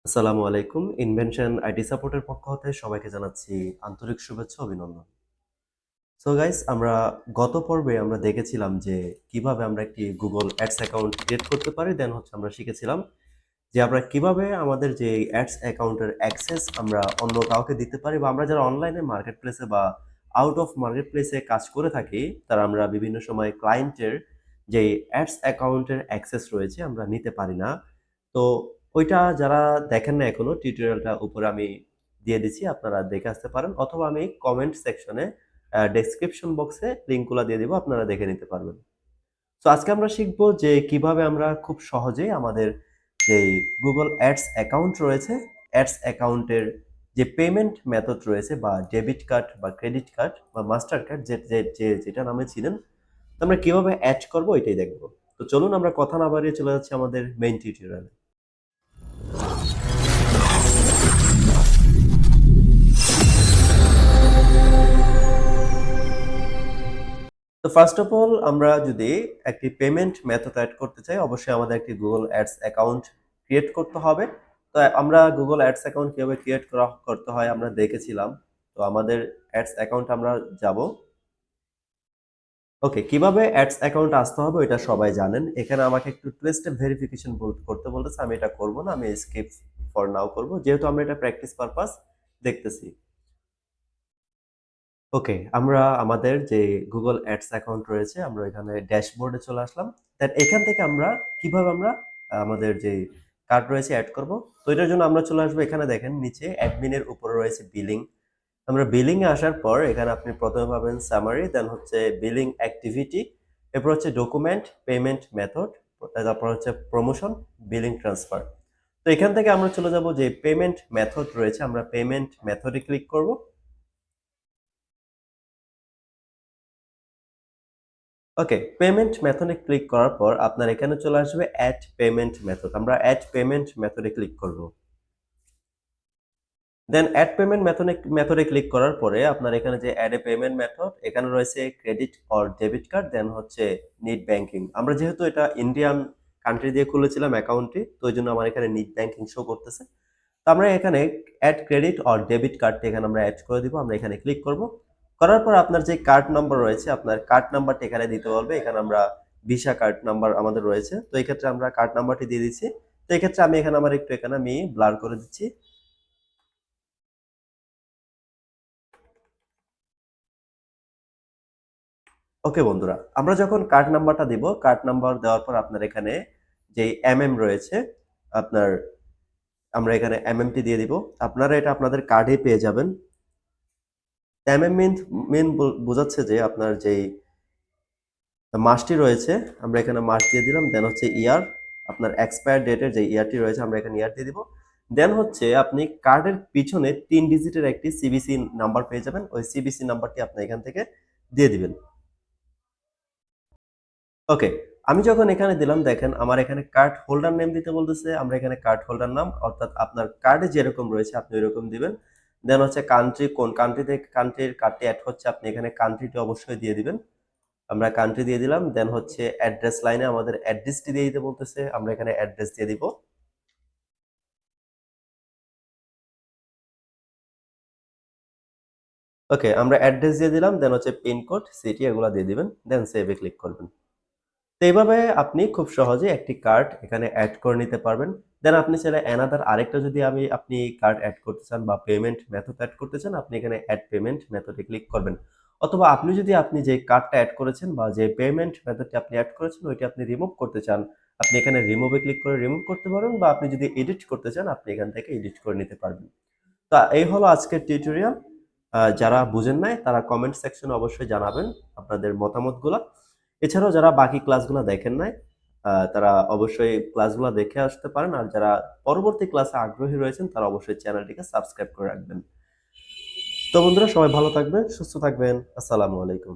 আসসালামু আলাইকুম। Invention IT সাপোর্টের পক্ষ হতে সবাইকে জানাচ্ছি আন্তরিক শুভেচ্ছা ও অভিনন্দন। সো গাইস আমরা গত পর্বে আমরা দেখেছিলাম যে কিভাবে আমরা একটি Google Ads অ্যাকাউন্ট ক্রিয়েট করতে পারি। দেন হচ্ছে আমরা শিখেছিলাম যে আমরা কিভাবে আমাদের যে অ্যাডস অ্যাকাউন্টের অ্যাক্সেস আমরা অন্য কাউকে দিতে পারি বা আমরা যারা অনলাইনে মার্কেট প্লেসে বা আউট অফ মার্কেট প্লেসে কাজ করে থাকি, তারা আমরা বিভিন্ন সময় ক্লায়েন্টের যে অ্যাডস অ্যাকাউন্টের অ্যাক্সেস রয়েছে আমরা নিতে পারি না। তো ওইটা যারা দেখেন না এখনো টিউটোরিয়ালটা উপরে আমি দিয়ে দিচ্ছি। আপনারা দেখে আসতে পারেন অথবা আমি কমেন্ট সেকশনে ডেসক্রিপশন বক্সে লিঙ্কগুলা দিয়ে দিব। আপনারা দেখে নিতে পারবেন। তো আজকে আমরা শিখব যে কিভাবে আমরা খুব সহজেই আমাদের যেই Google Ads অ্যাকাউন্ট রয়েছে, অ্যাডস অ্যাকাউন্টের যে পেমেন্ট মেথড রয়েছে বা ডেবিট কার্ড বা ক্রেডিট কার্ড বা মাস্টার কার্ড যেটা নামে ছিলেন, তো আমরা কিভাবে অ্যাড করব এটাই দেখব। তো চলুন আমরা কথা না বাড়িয়ে চলে যাচ্ছি আমাদের মেইন টিউটোরিয়ালে। তো ফার্স্ট অফ অল আমরা যদি একটি পেমেন্ট মেথড এড করতে চাই, অবশ্যই আমাদের একটি Google Ads অ্যাকাউন্ট ক্রিয়েট করতে হবে। তো আমরা Google Ads অ্যাকাউন্ট কিভাবে ক্রিয়েট করতে হয় আমরা দেখেছিলাম। তো আমাদের অ্যাডস অ্যাকাউন্ট আমরা যাব। ওকে, কিভাবে অ্যাডস অ্যাকাউন্ট আসতে হবে এটা সবাই জানেন। এখানে আমাকে একটু টু স্টেপ ভেরিফিকেশন করতে বলতেছে। আমি এটা করব না, আমি স্কিপ ফর নাও করব। যেহেতু আমরা এটা প্র্যাকটিস পারপাস দেখতেছি। ওকে, আমরা আমাদের যে Google Ads অ্যাকাউন্ট রয়েছে, আমরা এখানে ড্যাশবোর্ডে চলে আসলাম। দেন এখান থেকে আমরা কিভাবে আমরা আমাদের যে কার্ড রয়েছে এড করব। তো এটার জন্য আমরা চলে আসবো, এখানে দেখেন নিচে অ্যাডমিনের উপরে রয়েছে বিলিং। আমরা বিলিং এ আসার পর এখানে আপনি প্রথমে পাবেন সামারি, দেন হচ্ছে বিলিং অ্যাক্টিভিটি, এরপর হচ্ছে ডকুমেন্ট, পেমেন্ট মেথড, তারপর হচ্ছে প্রমোশন, বিলিং ট্রান্সফার। তো এখান থেকে আমরা চলে যাব যে পেমেন্ট মেথড রয়েছে, আমরা পেমেন্ট মেথডে ক্লিক করব। ওকে, পেমেন্ট মেথডে ক্লিক করার পর আপনার এখানে চলে আসবে অ্যাড পেমেন্ট মেথড। আমরা অ্যাড পেমেন্ট মেথডে ক্লিক করব। দেন অ্যাড পেমেন্ট মেথডে ক্লিক করার পরে আপনার এখানে যে অ্যাড এ পেমেন্ট মেথড, এখানে রয়েছে ক্রেডিট অর ডেবিট কার্ড, দেন হচ্ছে নেট ব্যাংকিং। আমরা যেহেতু এটা ইন্ডিয়ান কান্ট্রি দিয়ে খুলেছিলাম অ্যাকাউন্টটি, তো ওই জন্য আমার এখানে নেট ব্যাংকিং শো করতেছে। তো আমরা এখানে অ্যাড ক্রেডিট অর ডেবিট কার্ডটি এখানে আমরা অ্যাড করে দিব। আমরা এখানে ক্লিক করব। করার পর আপনার যে কার্ড নাম্বার রয়েছে, আপনার কার্ড নাম্বারটি এখানে দিতে বলবে। এখানে আমরা ভিসা কার্ড নাম্বার আমাদের রয়েছে। তো এই ক্ষেত্রে আমরা কার্ড নাম্বারটি দিয়ে দিচ্ছি। তো এই ক্ষেত্রে আমি এখানে আমার একটু এখানে আমি ব্লার করে দিচ্ছি। ওকে বন্ধুরা, আমরা যখন কার্ড নাম্বারটা দিব, কার্ড নাম্বার দেওয়ার পর আপনার এখানে যে এমএম রয়েছে, আপনার আমরা এখানে এমএমটি দিয়ে দিব। আপনারা এটা আপনাদের কার্ডে পেয়ে যাবেন। এমএম মেন বোঝাচ্ছে যে আপনার যেই মাসটি রয়েছে, আমরা এখানে মাস দিয়ে দিলাম। দেন হচ্ছে ইয়ার, আপনার এক্সপায়ার ডেটের যে ইয়ারটি রয়েছে আমরা এখানে ইয়ার দিয়ে দিব। দেন হচ্ছে আপনি কার্ডের পিছনে ৩ ডিজিটের একটি সিভিসি নাম্বার পেয়ে যাবেন। ওই সিভিসি নাম্বারটি আপনি এখান থেকে দিয়ে দিবেন। ওকে, আমি যখন এখানে দিলাম দেখেন আমার এখানে কার্ড হোল্ডার নেম দিতে বলতেছে। আমরা এখানে কার্ড হোল্ডার নাম অর্থাৎ আপনার কার্ডে যেরকম রয়েছে আপনি ওইরকম দিবেন। দেন হচ্ছে কান্ট্রি, কোন কান্ট্রি থেকে কান্ট্রির কার্ডটি অ্যাড হচ্ছে আপনি এখানে কান্ট্রিটি অবশ্যই দিয়ে দিবেন। আমরা কান্ট্রি দিয়ে দিলাম। দেন হচ্ছে অ্যাড্রেস লাইনে আমাদের অ্যাড্রেসটি দিয়ে দিতে বলতেছে। আমরা এখানে অ্যাড্রেস দিয়ে দিব। ওকে, আমরা অ্যাড্রেস দিয়ে দিলাম। দেন হচ্ছে পিনকোড, সিটি এগুলা দিয়ে দিবেন। দেন সেভ এ ক্লিক করবেন। তো এইভাবে আপনি খুব সহজে একটি কার্ড এখানে এড করে নিতে পারবেন। দেন আপনি চাইলে অ্যানাদার আরেকটা যদি আপনি কার্ড এড করতে চান বা পেমেন্ট মেথড এড করতে চান, আপনি এখানে এড পেমেন্ট মেথডে ক্লিক করবেন। অথবা আপনি যে কার্ডটা এড করেছেন বা যে পেমেন্ট মেথডটি আপনি এড করেছেন ওইটি আপনি রিমুভ করতে চান, আপনি এখানে রিমুভে ক্লিক করে রিমুভ করতে পারেন, বা আপনি যদি এডিট করতে চান আপনি এখান থেকে এডিট করে নিতে পারবেন। তো এই হলো আজকের টিউটোরিয়াল। যারা বুঝেন নাই তারা কমেন্ট সেকশনে অবশ্যই জানাবেন আপনাদের মতামতগুলা। এছাড়াও যারা বাকি ক্লাসগুলো দেখেন নাই, তারা অবশ্যই ক্লাসগুলো দেখে আসতে পারেন। আর যারা পরবর্তী ক্লাসে আগ্রহী রয়েছেন তারা অবশ্যই চ্যানেলটিকে সাবস্ক্রাইব করে রাখবেন। তো বন্ধুরা সবাই ভালো থাকবেন, সুস্থ থাকবেন। আসসালামু আলাইকুম।